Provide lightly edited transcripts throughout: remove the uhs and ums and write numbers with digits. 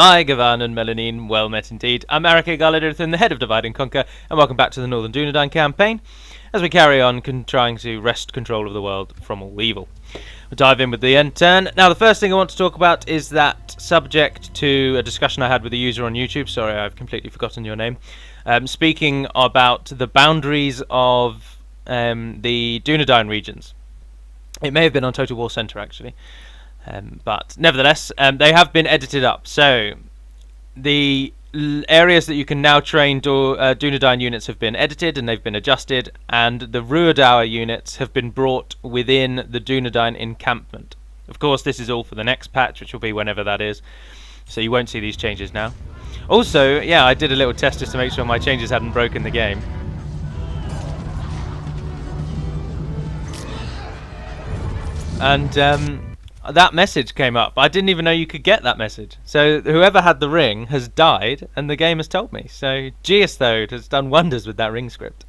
Hi, Gavan and Melanine, well met indeed. I'm Erica Galadithan, the head of Divide and Conquer, and welcome back to the Northern Dúnedain campaign, as we carry on trying to wrest control of the world from all evil. We'll dive in with the end turn. Now, the first thing I want to talk about is that subject to a discussion I had with a user on YouTube. Sorry, I've completely forgotten your name. Speaking about the boundaries of the Dúnedain regions. It may have been on Total War Center, actually. But nevertheless, they have been edited up. So the areas that you can now train Dúnedain units have been edited and they've been adjusted, and the Ruidour units have been brought within the Dúnedain encampment. Of course, this is all for the next patch, which will be whenever that is. So you won't see these changes now. Also, yeah, I did a little test just to make sure my changes hadn't broken the game. And that message came up. I didn't even know you could get that message. So whoever had the ring has died, and the game has told me. So i-estel has done wonders with that ring script.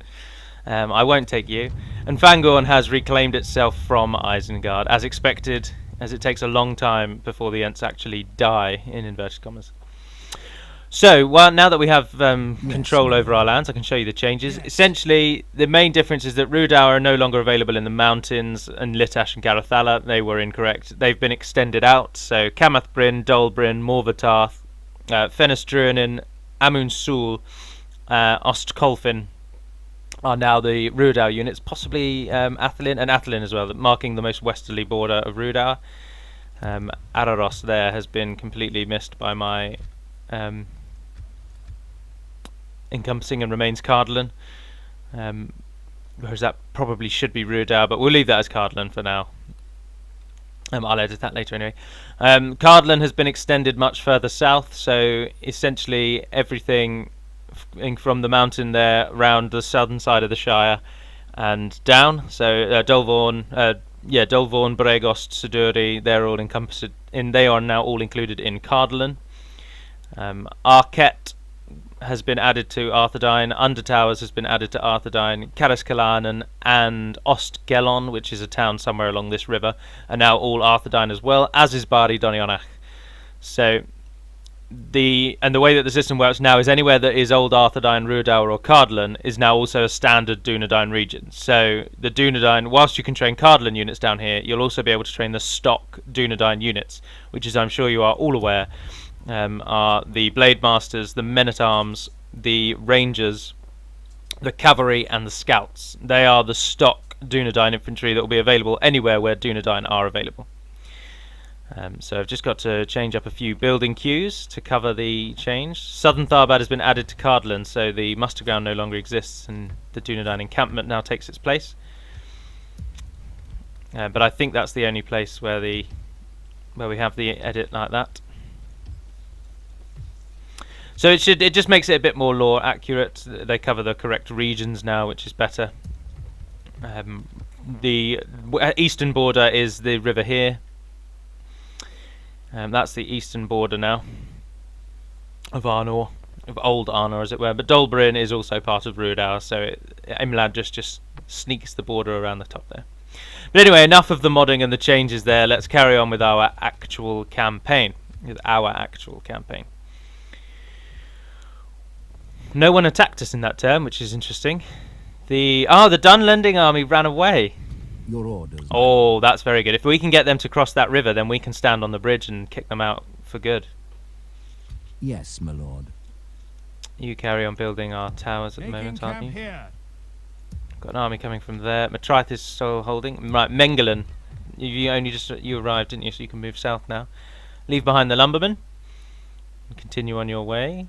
I won't take you. And Fangorn has reclaimed itself from Isengard, as expected, as it takes a long time before the Ents actually die, in inverted commas. So, well, now that we have control over our lands, I can show you the changes. Essentially, the main difference is that Ruidour are no longer available in the mountains, and Litash and Garathala, they were incorrect. They've been extended out, so Camath-Bryn, Dol-Bryn, Morvatarth, Fenestruinen, Amun-Sul, Ostkolfin are now the Ruidour units, possibly Athelin, and Athelin as well, marking the most westerly border of Ruidour. Araros there has been completely missed by my encompassing and remains Cardolan, whereas that probably should be Ruidour, but we'll leave that as Cardolan for now. I'll edit that later anyway. Cardolan has been extended much further south, so essentially everything from the mountain there around the southern side of the Shire and down. So Dolvorn, Bregost, Siduri, they're all encompassed in. They are now all included in Cardolan. Arquette has been added to Arthedain, Undertowers has been added to Arthedain, Caraskalanen and Ostgelon, which is a town somewhere along this river, are now all Arthedain as well, as is Bari Donionach. So the way that the system works now is anywhere that is Old Arthedain, Ruidour or Cardolan is now also a standard Dúnedain region. So the Dúnedain, whilst you can train Cardolan units down here, you'll also be able to train the stock Dúnedain units, which, as I'm sure you are all aware, are the Blade Masters, the Men-at-Arms, the Rangers, the Cavalry and the Scouts. They are the stock Dúnedain infantry that will be available anywhere where Dúnedain are available. So I've just got to change up a few building queues to cover the change. Southern Tharbad has been added to Cardolan, so the muster ground no longer exists and the Dúnedain encampment now takes its place. But I think that's the only place where we have the edit like that. So it just makes it a bit more lore accurate. They cover the correct regions now, which is better. The eastern border is the river here. That's the eastern border now of Arnor, of old Arnor as it were. But Dol-Bryn is also part of Ruidour, so Imlad just sneaks the border around the top there. But anyway, enough of the modding and the changes there. Let's carry on with our actual campaign. No one attacked us in that turn, which is interesting. The Dunlanding army ran away. Your orders. Oh, that's very good. If we can get them to cross that river, then we can stand on the bridge and kick them out for good. Yes, my lord. You carry on building our towers at the moment, aren't you? Here. Got an army coming from there. Matrath is still holding. Right, Mengelan. You arrived, didn't you? So you can move south now. Leave behind the lumbermen. And continue on your way.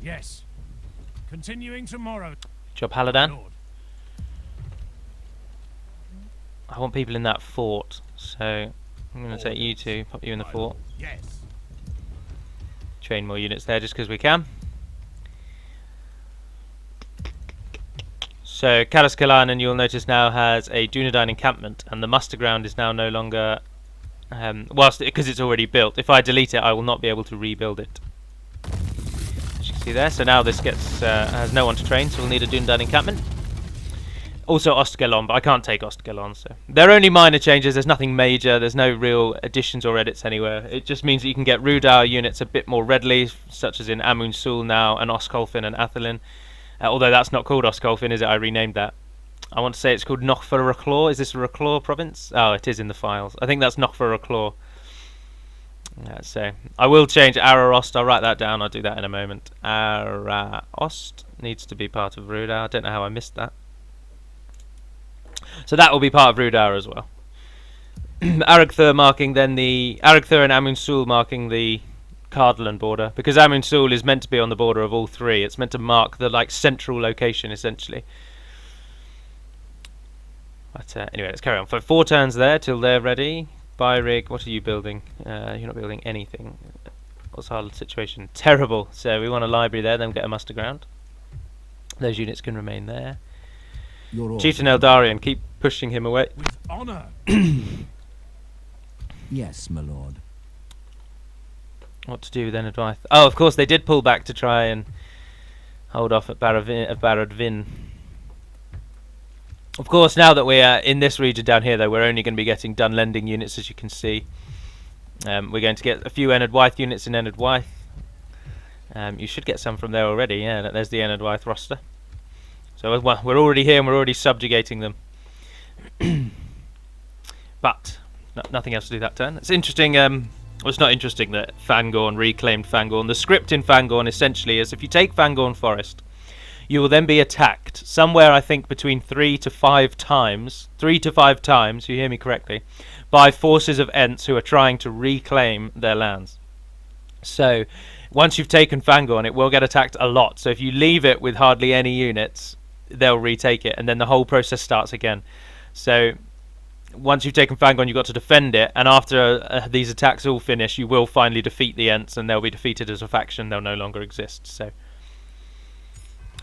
Yes. Continuing tomorrow. Good job, Haladan. Lord. I want people in that fort, so I'm going to take you two, pop you in the fort. Yes. Train more units there just because we can. So Caraskalanen, you'll notice, now has a Dúnedain encampment, and the muster ground is now no longer, because it's already built. If I delete it, I will not be able to rebuild it. As you can see there, so now this has no one to train, so we'll need a Dúnedain encampment. Also Ostgelon, but I can't take Ostgelon, so they're only minor changes. There's nothing major. There's no real additions or edits anywhere. It just means that you can get Rudar units a bit more readily, such as in Amun Sul now, and Oscolfin and Athelin. Although that's not called Oscolfin, is it? I renamed that. I want to say it's called Nochfer-Raclaw. Is this a Raclaw province? Oh, it is in the files. I think that's Nochfer-Raclaw. So I will change Ararost. I'll write that down. I'll do that in a moment. Ararost needs to be part of Rudar. I don't know how I missed that. So that will be part of Rudar as well. Aragthur marking then the Aragthur and Amun Sul marking the Cardland border, because Amun Sul is meant to be on the border of all three. It's meant to mark the central location essentially. But anyway, let's carry on. For 4 turns there till they're ready. Byrig, what are you building? You're not building anything. What's our situation? Terrible. So we want a library there, then get a muster ground. Those units can remain there. Chieftain Eldarion, keep pushing him away. With honor. Yes, my lord. What to do with Enedwaith? Oh, of course, they did pull back to try and hold off at Baradvin. Of course, now that we're in this region down here, though, we're only going to be getting Dunlending units, as you can see. We're going to get a few Enedwaith units in Enedwaith. You should get some from there already. Yeah, there's the Enedwaith roster. So we're already here and we're already subjugating them. But nothing else to do that turn. It's interesting. Well, it's not interesting that Fangorn reclaimed Fangorn. The script in Fangorn essentially is if you take Fangorn Forest, you will then be attacked somewhere, I think, between 3 to 5 times. 3 to 5 times, you hear me correctly, by forces of Ents who are trying to reclaim their lands. So, once you've taken Fangorn, it will get attacked a lot. So if you leave it with hardly any units, they'll retake it, and then the whole process starts again. So, once you've taken Fangorn, you've got to defend it, and after these attacks all finish, you will finally defeat the Ents, and they'll be defeated as a faction. They'll no longer exist. So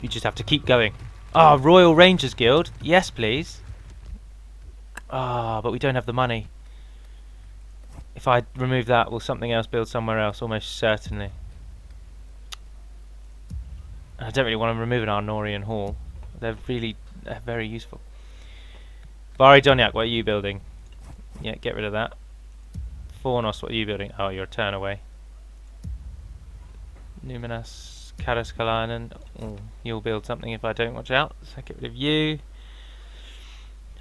you just have to keep going. Ah, Royal Rangers Guild. Yes, please. Ah, but we don't have the money. If I remove that, will something else build somewhere else? Almost certainly. I don't really want to remove an Arnorian Hall. They're very useful. Bari Donyak, what are you building? Yeah, get rid of that. Fornos, what are you building? Oh, you're a turn away. Numinas. Karaskalainen, you'll build something if I don't watch out, so get rid of you.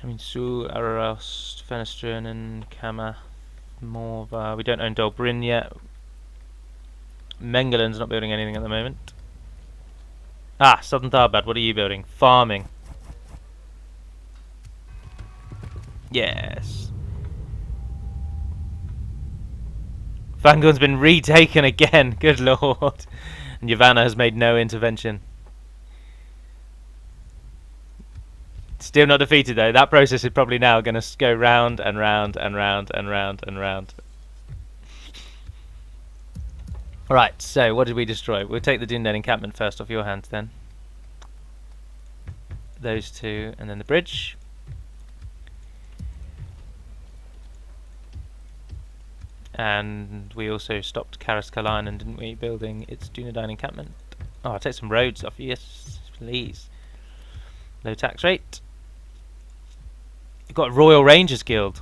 I mean, Sul, Ararost, Fenestrun, Kama, Morva. We don't own Dolbrin yet. Mengelen's not building anything at the moment. Ah, Southern Tharbad, what are you building? Farming. Yes. Fangorn's been retaken again, good lord. And Yavanna has made no intervention. Still not defeated though. That process is probably now going to go round and round and round and round and round. Alright, so what did we destroy? We'll take the Dúnedain encampment first off your hands then. Those two, and then the bridge. And we also stopped Karaskalainen, didn't we, building its Dúnedain encampment. Oh, I'll take some roads off. Yes, please. Low tax rate. You've got a Royal Rangers Guild.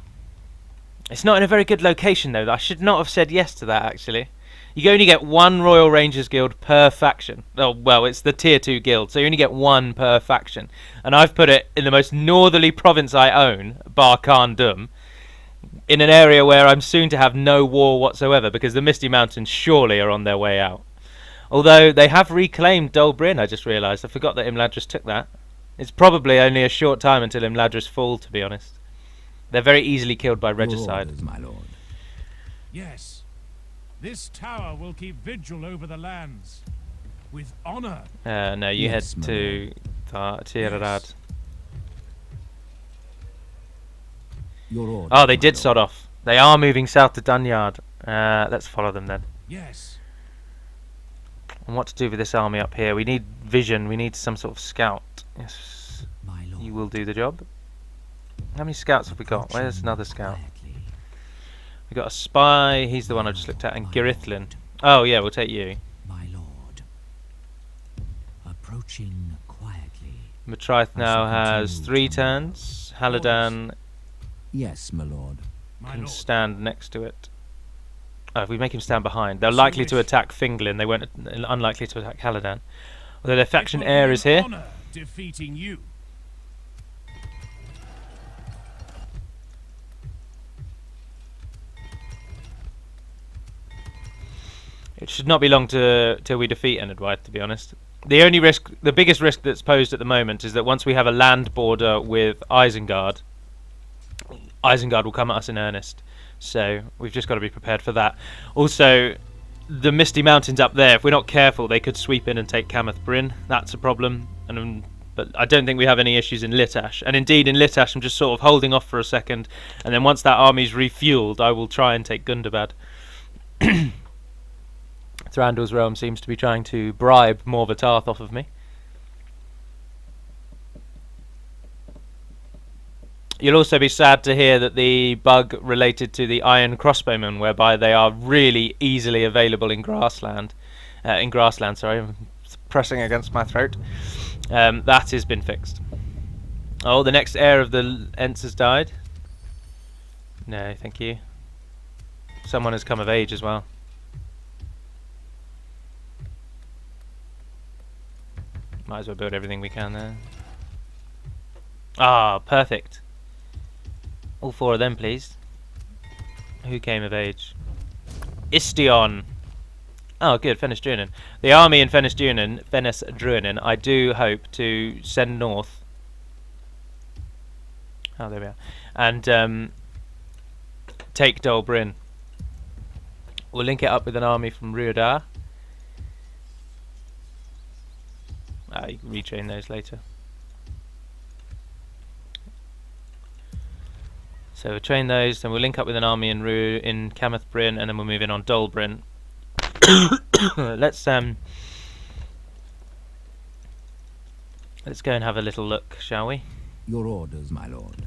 It's not in a very good location, though. I should not have said yes to that, actually. You only get 1 Royal Rangers Guild per faction. Oh, well, it's the Tier 2 guild, so you only get 1 per faction. And I've put it in the most northerly province I own, Bar Khan Dum, in an area where I'm soon to have no war whatsoever, because the Misty Mountains surely are on their way out. Although they have reclaimed Dolbrin, I just realised. I forgot that Imladris took that. It's probably only a short time until Imladris fall, to be honest. They're very easily killed by regicide. Orders, my lord. Yes. This tower will keep vigil over the lands. With honor. No, you Yes, head to Tirarad. Yes. Your orders, Oh, they my did lord. sod off. They are moving south to Dunyard. Let's follow them then. Yes. And what to do with this army up here? We need vision. We need some sort of scout. Yes, My lord. you will do the job. How many scouts have we got? Where's another scout? Quietly. We got a spy. He's the one I just looked at. And Girithlin. Oh yeah, we'll take you. My lord. Approaching quietly. Matraith now has 3 turns. Haladan Yes, my lord. My can lord. stand next to it. Oh, if we make him stand behind, they're likely to attack Finglin. They won't. Unlikely to attack Haladan. Although their faction It will heir be is an here. honor defeating you. It should not be long till we defeat Enedwaith, to be honest. The biggest risk that's posed at the moment is that once we have a land border with Isengard, Isengard will come at us in earnest. So we've just got to be prepared for that. Also, the Misty Mountains up there, if we're not careful, they could sweep in and take Camath Bryn. That's a problem. But I don't think we have any issues in Litash. And indeed, in Litash, I'm just sort of holding off for a second. And then once that army's refueled, I will try and take Gundabad. Thranduil's realm seems to be trying to bribe Morvatarth off of me. You'll also be sad to hear that the bug related to the Iron Crossbowmen, whereby they are really easily available in grassland, sorry, I'm pressing against my throat, that has been fixed. Oh, the next heir of the Ents has died. No, thank you. Someone has come of age as well. Might as well build everything we can there. Ah, perfect. All 4 of them, please. Who came of age? Istion. Oh, good. Fenris-Druinen. The army in Fenris-Druinen, I do hope to send north. Oh, there we are. And take Dol Bryn. We'll link it up with an army from Ruadar. You can retrain those later. So we'll train those, then we'll link up with an army in Camath Bryn, and then we'll move in on Dol Bryn. Let's go and have a little look, shall we? Your orders, my lord.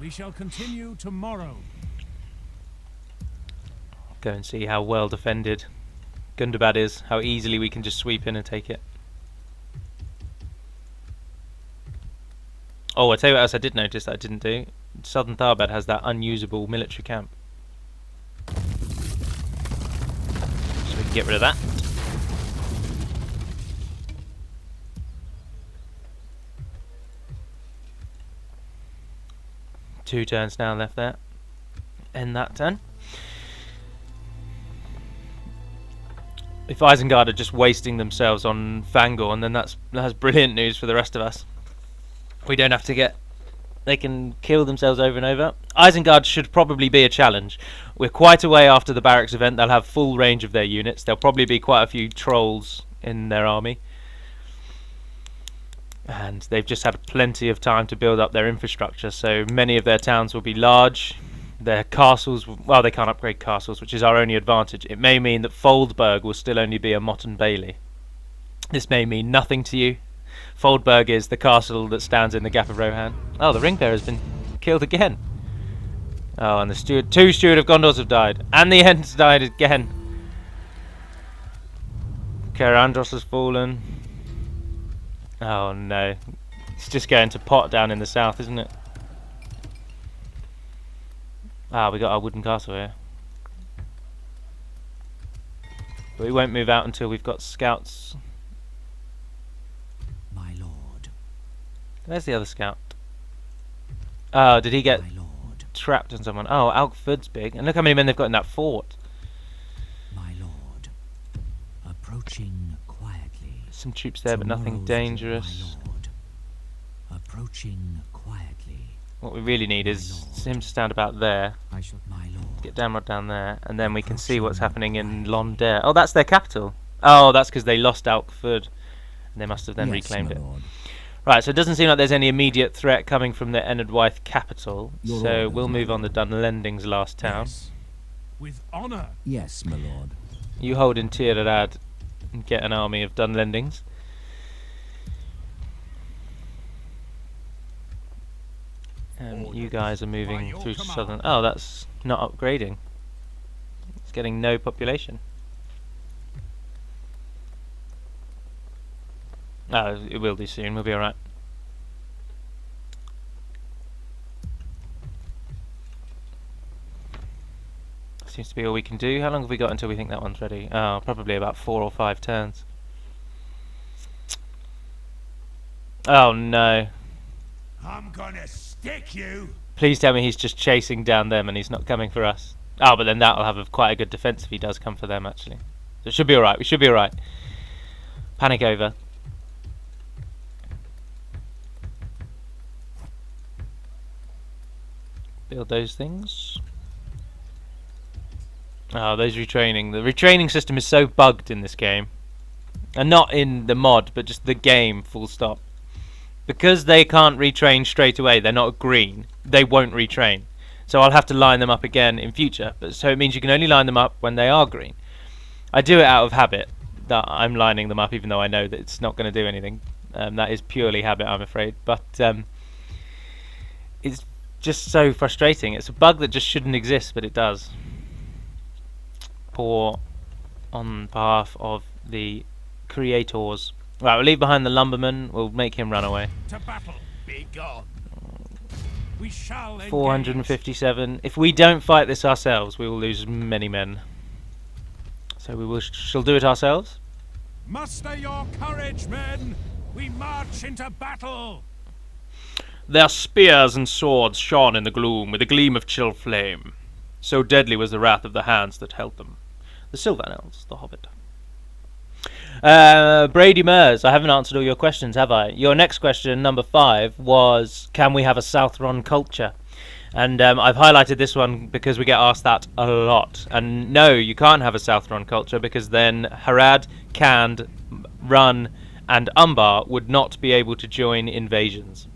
We shall continue tomorrow. Go and see how well defended Gundabad is, how easily we can just sweep in and take it. Oh, I'll tell you what else I did notice that I didn't do. Southern Tharbad has that unusable military camp. So we can get rid of that. Two turns now left there. End that turn. If Isengard are just wasting themselves on Fangorn, then that's brilliant news for the rest of us. We don't have to get... They can kill themselves over and over. Isengard should probably be a challenge. We're quite a way after the barracks event. They'll have full range of their units. There'll probably be quite a few trolls in their army. And they've just had plenty of time to build up their infrastructure, so many of their towns will be large. Their castles, well, they can't upgrade castles, which is our only advantage. It may mean that Foldberg will still only be a Motte and Bailey. This may mean nothing to you. Foldberg is the castle that stands in the Gap of Rohan. Oh, the ring bearer has been killed again. Oh, and the two Steward of Gondors have died. And the Ents died again. Kerandros has fallen. Oh no. It's just going to pot down in the south, isn't it? Ah, we got our wooden castle here. But we won't move out until we've got scouts. My lord. Where's the other scout? Oh, did he get My lord. trapped on someone? Oh, Alkford's big. And look how many men they've got in that fort. My lord. Approaching quietly. Some troops there, but nothing dangerous. My lord. Approaching quietly. What we really need is him to stand about there. I shall, my lord. Get Damrod down there, and then we can see what's happening in Londere. Oh, that's their capital. Oh, that's because they lost Alkford. And they must have then reclaimed it. Lord. Right, so it doesn't seem like there's any immediate threat coming from the Enedwaith capital. Your So orders, we'll my move on to Dunlending's last town. Yes. With honor. Yes, my lord. You hold in Tirarad and get an army of Dunlendings. And you guys are moving through to southern... Oh, that's not upgrading. It's getting no population. It will do soon. We'll be alright. Seems to be all we can do. How long have we got until we think that one's ready? Oh, probably about 4 or 5 turns. Oh no. I'm gonna stick you. Please tell me he's just chasing down them and he's not coming for us. Oh, but then that'll have quite a good defense if he does come for them, actually. So it should be alright. We should be alright. Panic over. Build those things. Oh, those retraining. The retraining system is so bugged in this game. And not in the mod, but just the game, full stop. Because they can't retrain straight away, they're not green, they won't retrain. So I'll have to line them up again in future. So it means you can only line them up when they are green. I do it out of habit, that I'm lining them up even though I know that it's not going to do anything. That is purely habit, I'm afraid. But it's just so frustrating. It's a bug that just shouldn't exist, but it does. Poor on behalf of the creators. Right, we'll leave behind the lumberman. We'll make him run away. To battle, be gone. We shall 457. If we don't fight this ourselves, we will lose many men. So we shall do it ourselves. Muster your courage, men. We march into battle. Their spears and swords shone in the gloom with a gleam of chill flame. So deadly was the wrath of the hands that held them. The Sylvan Elves, the Hobbit. Brady Mers, I haven't answered all your questions, have I? Your next question, number 5, was can we have a Southron culture? And I've highlighted this one because we get asked that a lot. And no, you can't have a Southron culture because then Harad, Khand, Run, and Umbar would not be able to join invasions.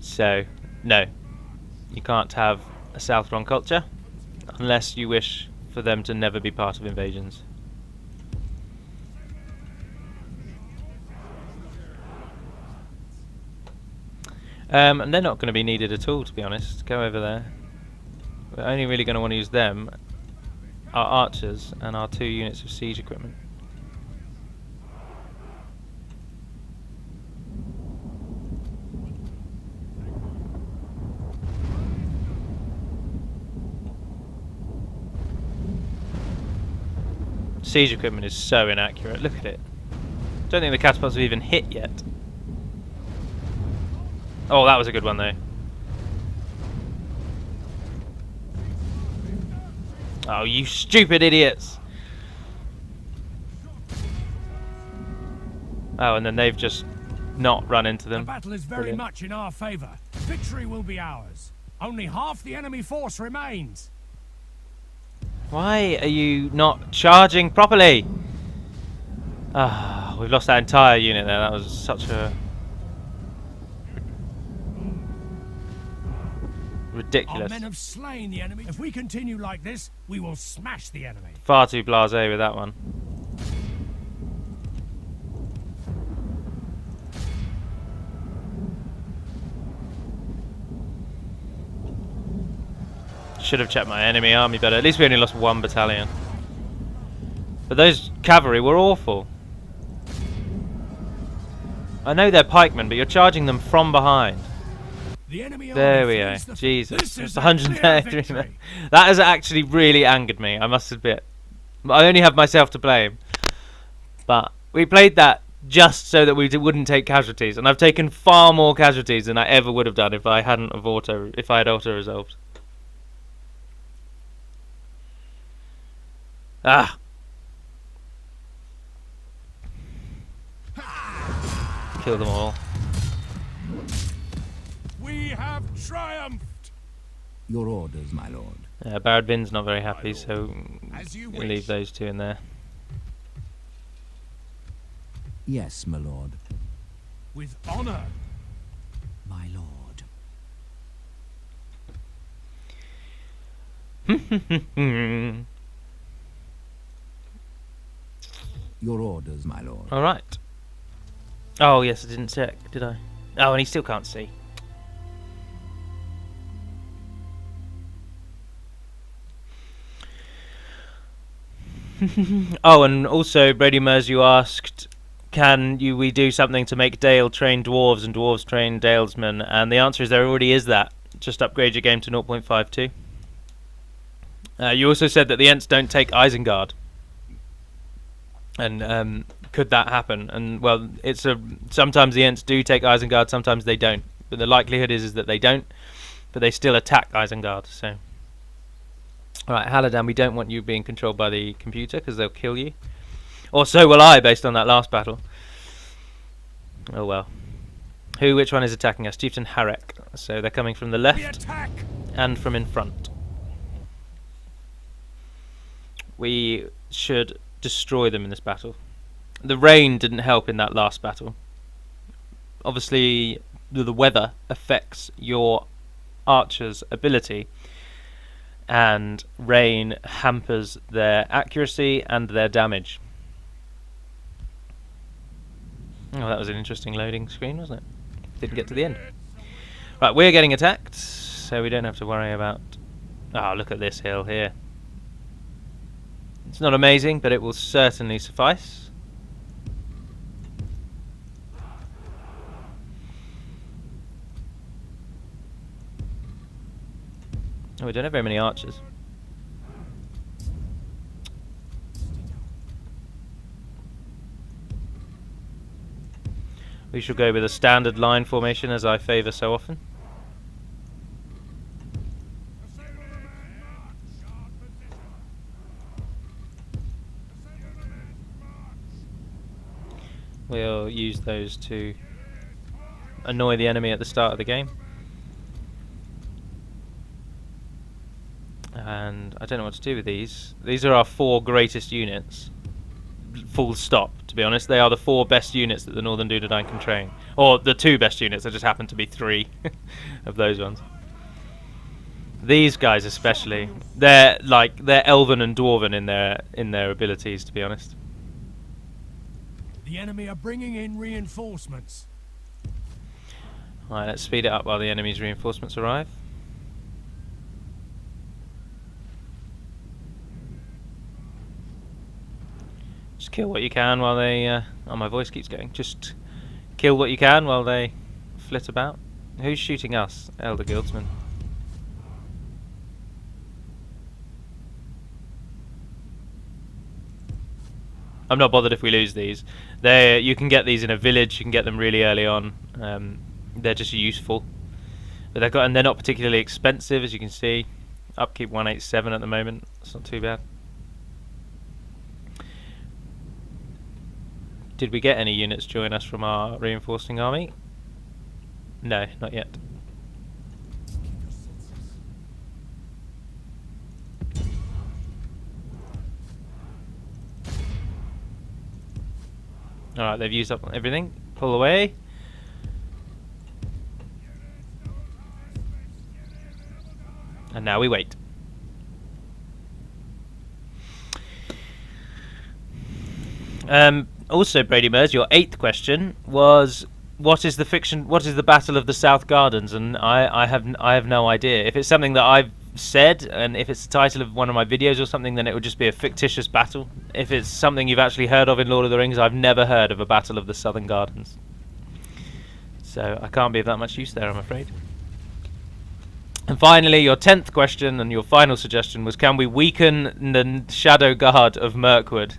So, no, you can't have a Southron culture unless you wish for them to never be part of invasions. And they're not going to be needed at all, to be honest. Go over there. We're only really going to want to use them, our archers, and our 2 units of siege equipment. Siege equipment is so inaccurate. Look at it. Don't think the catapults have even hit yet. Oh, that was a good one though. Oh, you stupid idiots! Oh, and then they've just not run into them. The battle is very much in our favour. Victory will be ours. Only half the enemy force remains. Why are you not charging properly? Ah, we've lost that entire unit there. That was such a ridiculous. Our men have slain the enemy. If we continue like this, we will smash the enemy. Far too blasé with that one. Should have checked my enemy army better. At least we only lost 1 battalion. But those cavalry were awful. I know they're pikemen, but you're charging them from behind. The enemy There we go. Jesus. It's 133 men. That has actually really angered me, I must admit. I only have myself to blame. But we played that just so that we wouldn't take casualties, and I've taken far more casualties than I ever would have done if I hadn't had auto-resolved. Ah! Kill them all. We have triumphed. Your orders, my lord. Barad Bin's not very happy, so As you we'll wish. leave those 2 in there. Yes, my lord. With honor. My lord. Your orders, my lord. Alright. Oh, yes, I didn't check, did I? Oh, and he still can't see. Oh, and also, Brady Mers, you asked, can we do something to make Dale train dwarves and dwarves train dalesmen? And the answer is there already is that. Just upgrade your game to 0.52. You also said that the Ents don't take Isengard. And could that happen? And well, sometimes the Ents do take Isengard, sometimes they don't. But the likelihood is that they don't, but they still attack Isengard. So, alright, Haladan, we don't want you being controlled by the computer because they'll kill you. Or so will I, based on that last battle. Oh well. Which one is attacking us? Chieftain Harek. So they're coming from the left and from in front. We should destroy them in this battle. The rain didn't help in that last battle. Obviously, the weather affects your archer's ability, and rain hampers their accuracy and their damage. Oh, that was an interesting loading screen, wasn't it? Didn't get to the end. Right, we're getting attacked, so we don't have to worry about... Oh, look at this hill here. It's not amazing, but it will certainly suffice. Oh, we don't have very many archers. We shall go with a standard line formation, as I favour so often. We'll use those to annoy the enemy at the start of the game. And I don't know what to do with these. These are our 4 greatest units. Full stop, to be honest. They are the 4 best units that the Northern Dúnedain can train. Or the 2 best units, there just happen to be 3 of those ones. These guys especially, they're elven and dwarven in their abilities, to be honest. The enemy are bringing in reinforcements. Alright, let's speed it up while the enemy's reinforcements arrive. Just kill what you can while they... oh, my voice keeps going. Just kill what you can while they flit about. Who's shooting us? Elder Guildsman. I'm not bothered if we lose these. You can get these in a village. You can get them really early on. They're just useful, but they're not particularly expensive, as you can see. Upkeep 187 at the moment. It's not too bad. Did we get any units join us from our reinforcing army? No, not yet. Alright, they've used up everything. Pull away. And now we wait. Also, Brady Mers, your 8th question was, what is the Battle of the South Gardens? And I have no idea. If it's something that I've said, and if it's the title of one of my videos or something, then it would just be a fictitious battle. If it's something you've actually heard of in Lord of the Rings, I've never heard of a Battle of the Southern Gardens. So I can't be of that much use there, I'm afraid. And finally, your 10th question and your final suggestion was, can we weaken the Shadow Guard of Mirkwood?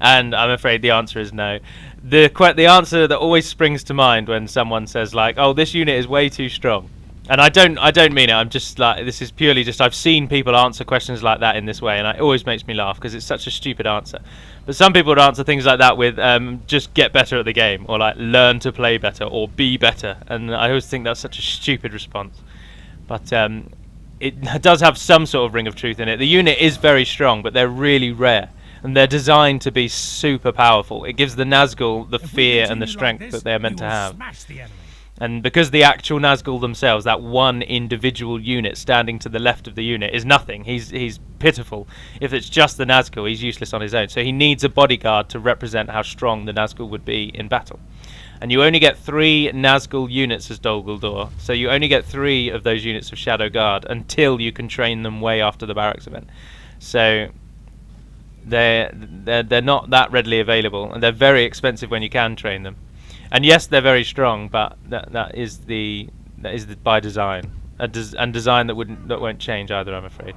And I'm afraid the answer is no. The answer that always springs to mind when someone says, like, oh, this unit is way too strong. And I don't mean it. I'm just like, this is purely just, I've seen people answer questions like that in this way, and it always makes me laugh because it's such a stupid answer. But some people would answer things like that with just get better at the game, or like learn to play better, or be better. And I always think that's such a stupid response. But it does have some sort of ring of truth in it. The unit is very strong, but they're really rare, and they're designed to be super powerful. It gives the Nazgul the fear and the strength that they're meant to have. And because the actual Nazgul themselves, that one individual unit standing to the left of the unit, is nothing. He's pitiful. If it's just the Nazgul, he's useless on his own. So he needs a bodyguard to represent how strong the Nazgul would be in battle. And you only get 3 Nazgul units as Dol Guldur. So you only get 3 of those units of Shadow Guard until you can train them way after the barracks event. So they're not that readily available, and they're very expensive when you can train them. And yes, they're very strong, but that is by design, and design that won't change either, I'm afraid.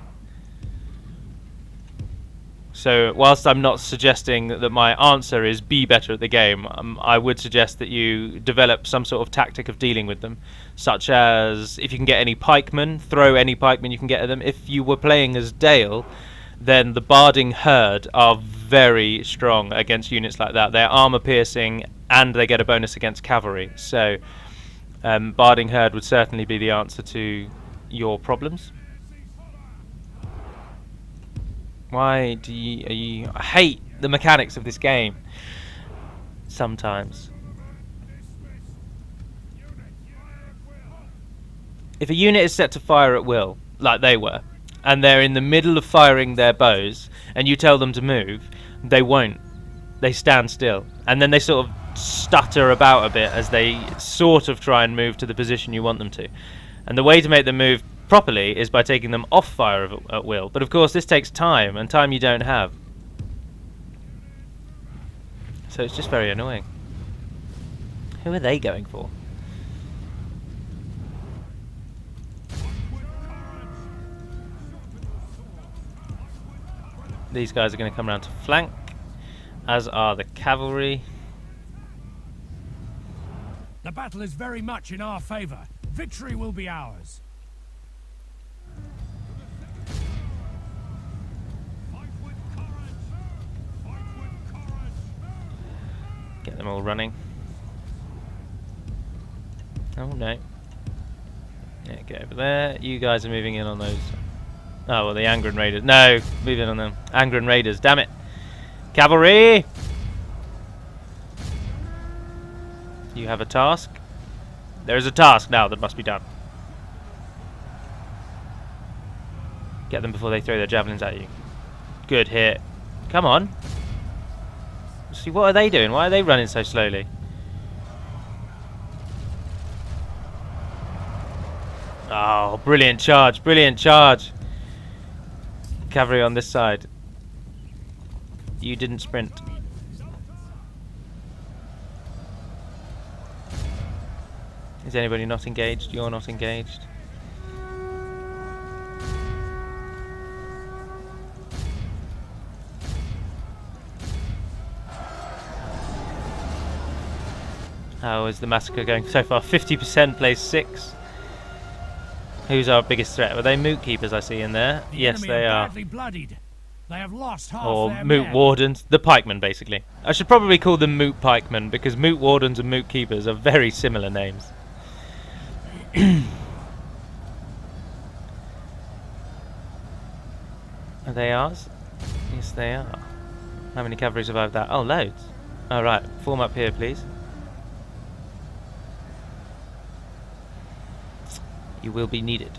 So whilst I'm not suggesting that my answer is be better at the game, I would suggest that you develop some sort of tactic of dealing with them, such as if you can get any pikemen, throw any pikemen you can get at them. If you were playing as Dale, then the Barding Herd are very strong against units like that. They're armor piercing and they get a bonus against cavalry. So Barding Herd would certainly be the answer to your problems. Why do you... I hate the mechanics of this game sometimes. If a unit is set to fire at will, like they were, and they're in the middle of firing their bows, and you tell them to move, they won't. They stand still. And then they sort of stutter about a bit as they sort of try and move to the position you want them to. And the way to make them move properly is by taking them off fire at will. But of course this takes time, and time you don't have. So it's just very annoying. Who are they going for? These guys are going to come around to flank, as are the cavalry. The battle is very much in our favor. Victory will be ours. Get them all running. Oh no. Yeah, get over there. You guys are moving in on those. Oh, well, the Angren Raiders. No, move in on them. Angren Raiders, damn it. Cavalry! You have a task. There is a task now that must be done. Get them before they throw their javelins at you. Good hit. Come on. See, what are they doing? Why are they running so slowly? Oh, brilliant charge, brilliant charge. Cavalry on this side. You didn't sprint. Is anybody not engaged? You're not engaged. How is the massacre going so far? 50% plays 6. Who's our biggest threat? Were they moot keepers I see in there? Yes, they are. Bloodied. They have lost half Or their moot men. wardens. The pikemen, basically. I should probably call them moot pikemen, because moot wardens and moot keepers are very similar names. Are they ours? Yes, they are. How many cavalry survived that? Oh, loads. All right, form up here, please. You will be needed.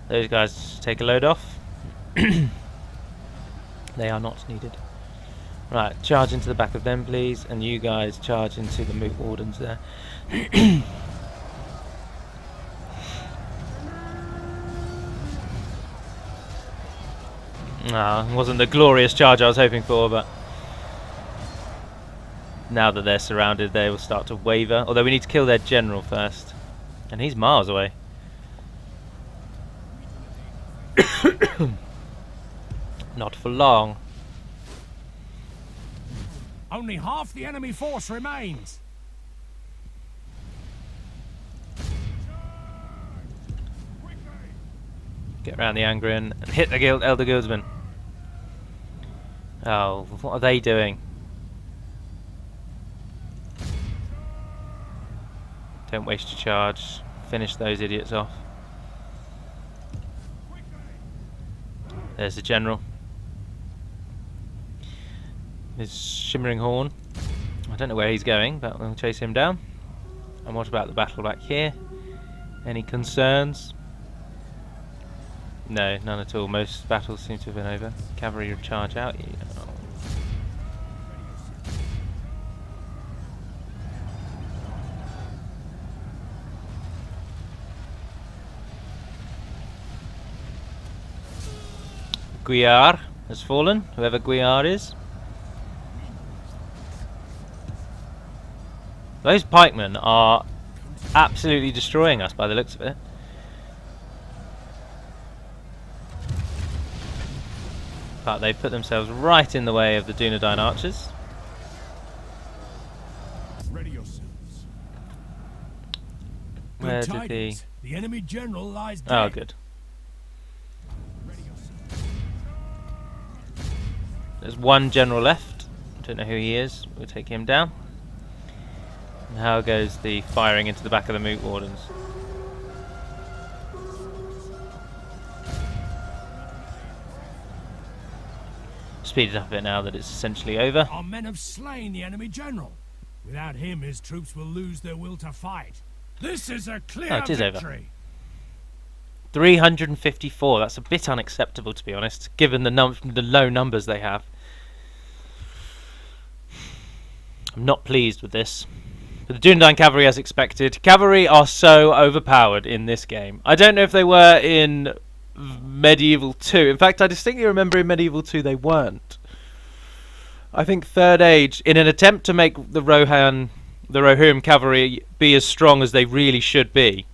Those guys take a load off. They are not needed. Right, charge into the back of them, please, and you guys charge into the moot wardens there. It wasn't the glorious charge I was hoping for, but now that they're surrounded, they will start to waver. Although we need to kill their general first, and he's miles away. Not for long. Only half the enemy force remains. Get around the Angren and hit the Elder Guildsman. Oh, what are they doing? Don't waste your charge. Finish those idiots off. There's the general. His shimmering horn. I don't know where he's going, but we'll chase him down. And what about the battle back here? Any concerns? No, none at all. Most battles seem to have been over. Cavalry charge out. Guiar has fallen, whoever Guiar is. Those pikemen are absolutely destroying us by the looks of it. But they've put themselves right in the way of the Dúnedain archers. Ready yourselves. Where Good did tidings. The enemy general lies dead. Oh, good. Ready yourselves. There's one general left. Don't know who he is. We'll take him down. And how goes the firing into the back of the Moot Wardens? Speed it up a bit now that it's essentially over. Our men have slain the enemy general. Without him, his troops will lose their will to fight. This is a clear it is over. victory. 354. That's a bit unacceptable, to be honest, given the low numbers they have. I'm not pleased with this. But the Dúnedain cavalry, as expected. Cavalry are so overpowered in this game. I don't know if they were in Medieval 2. In fact, I distinctly remember in Medieval 2 they weren't. I think Third Age, in an attempt to make the Rohirrim cavalry be as strong as they really should be,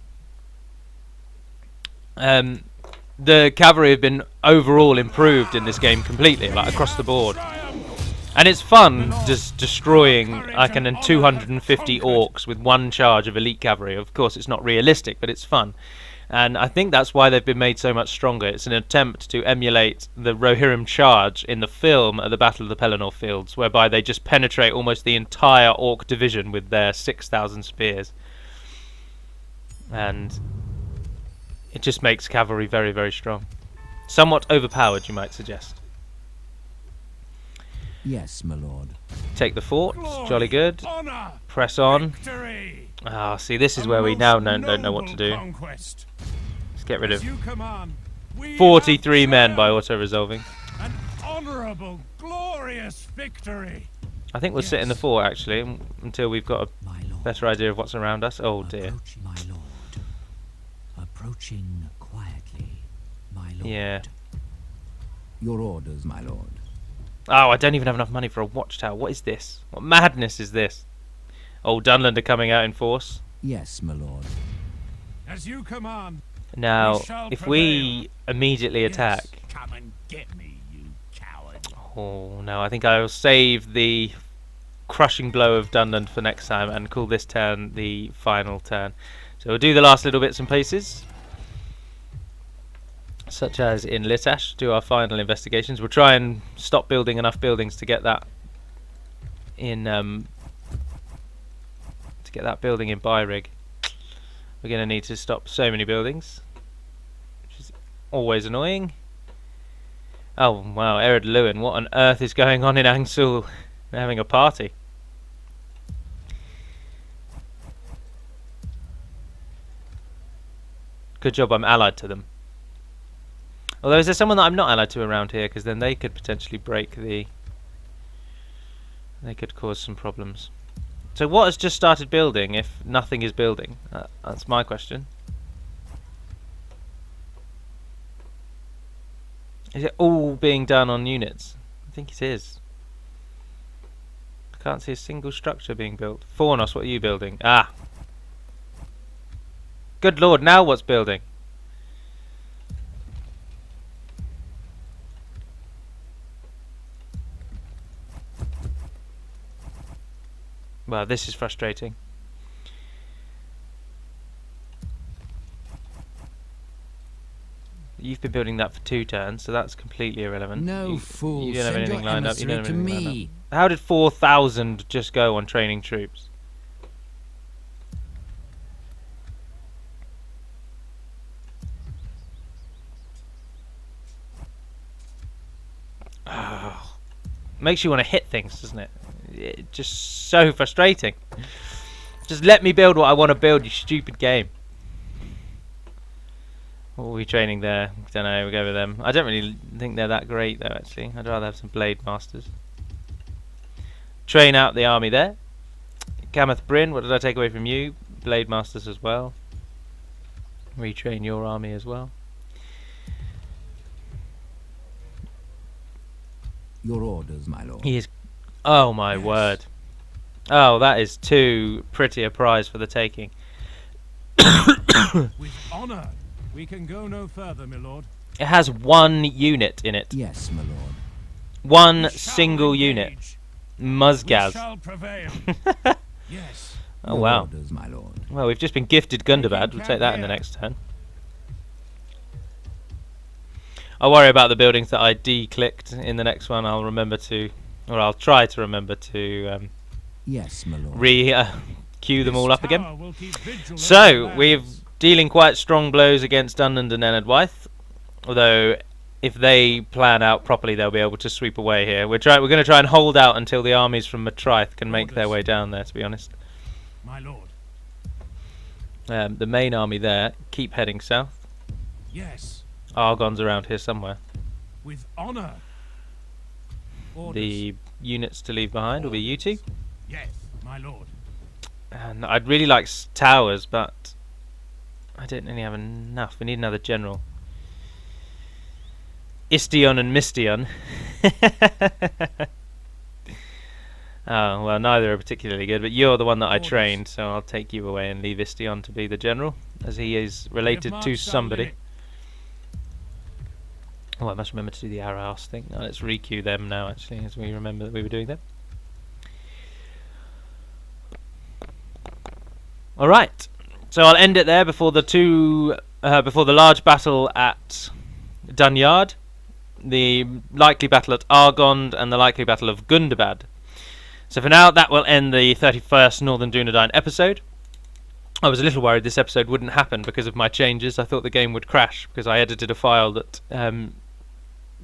the cavalry have been overall improved in this game completely, like across the board. And it's fun just destroying, I can 250 orcs with one charge of elite cavalry. Of course, it's not realistic, but it's fun. And I think that's why they've been made so much stronger. It's an attempt to emulate the Rohirrim charge in the film at the Battle of the Pelennor Fields, whereby they just penetrate almost the entire orc division with their 6,000 spears. And it just makes cavalry very, very strong. Somewhat overpowered, you might suggest. Yes, my lord. Take the fort, Glory, jolly good. honor, Press on. victory. Ah, see, this is A where we most now don't know what to noble do. conquest. Let's get rid As of you command, we 43 have men by triumphed. auto-resolving. An honourable, glorious victory. I think we'll sit in the Yes. fort, actually, until we've got My a lord. better idea of what's around us. Oh, dear. Approaching, my lord. Approaching quietly, my lord. Yeah. Your orders, my lord. Oh, I don't even have enough money for a watchtower. What is this? What madness is this? Oh, Dunland are coming out in force. Yes, my lord. As you command. Now, We shall if we immediately attack... Yes, come and get me, you coward. Oh, no, I think I'll save the crushing blow of Dunland for next time and call this turn the final turn. So we'll do the last little bits and pieces, such as in Litash, do our final investigations. We'll try and stop building enough buildings to get that in building in Byrig. We're going to need to stop so many buildings, which is always annoying. Oh wow, Ered Lewin, what on earth is going on in Angsul? They're having a party. Good job I'm allied to them. Although, is there someone that I'm not allied to around here? Because then they could potentially break the... They could cause some problems. So what has just started building if nothing is building? That's my question. Is it all being done on units? I think it is. I can't see a single structure being built. Fornos, what are you building? Ah! Good lord, now what's building? Well, this is frustrating. You've been building that for 2 turns, so that's completely irrelevant. No you, fool, you don't have send anything your lined up. You don't have emissary to anything lined me. up. How did 4,000 just go on training troops? Oh, makes you want to hit things, doesn't it? It's just so frustrating. Just let me build what I want to build, you stupid game. What are we training there? Don't know, we'll go with them. I don't really think they're that great though, actually. I'd rather have some blade masters. Train out the army there. Gameth Bryn, what did I take away from you? Blade masters as well. Retrain your army as well. Your orders, my lord. He is. Oh my Yes. word! Oh, that is too pretty a prize for the taking. With honor, we can go no further, my lord. It has 1 unit in it. Yes, my lord. One We shall single unit. engage. We Muzgaz. shall prevail. Yes. Oh Your wow. orders, my lord. Well, we've just been gifted Gundabad. We'll take that in the here. next turn. I'll worry about the buildings that I de-clicked in the next one. I'll remember to, or I'll try to remember to Yes, my lord. queue them This all up again. tower will keep vigil over the So we're lands. dealing quite strong blows against Dunland and Enedwaith. Although, if they plan out properly, they'll be able to sweep away here. We're going to try and hold out until the armies from Matraith can make their way down there. To be honest, My lord. the main army there keep heading south. Yes. Argon's around here somewhere. With honor. Orders. The units to leave behind will be you two. Yes, my lord. And I'd really like towers, but I don't really have enough. We need another general. Istion and Mistion. Oh, well, neither are particularly good, but you're the one that I Orders. trained, so I'll take you away and leave Istion to be the general, as he is related to marched our somebody. limit. Oh, I must remember to do the Araos thing. Oh, let's re-queue them now, actually, as we remember that we were doing them. Alright, so I'll end it there before the large battle at Dunyard, the likely battle at Argond, and the likely battle of Gundabad. So for now, that will end the 31st Northern Dúnedain episode. I was a little worried this episode wouldn't happen because of my changes. I thought the game would crash because I edited a file that,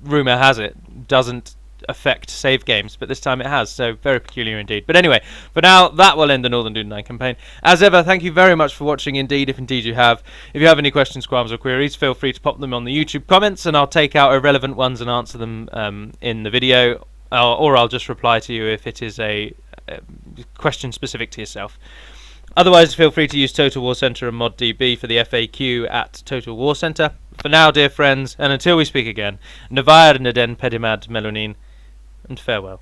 rumour has it, doesn't affect save games, but this time it has, so very peculiar indeed. But anyway, for now, that will end the Northern Dúnedain campaign. As ever, thank you very much for watching indeed, if indeed you have. If you have any questions, qualms or queries, feel free to pop them on the YouTube comments, and I'll take out irrelevant ones and answer them in the video, or I'll just reply to you if it is a question specific to yourself. Otherwise, feel free to use Total War Center and ModDB for the FAQ at Total War Center. For now, dear friends, and until we speak again, Navair Neden Pedimad Melonin, and farewell.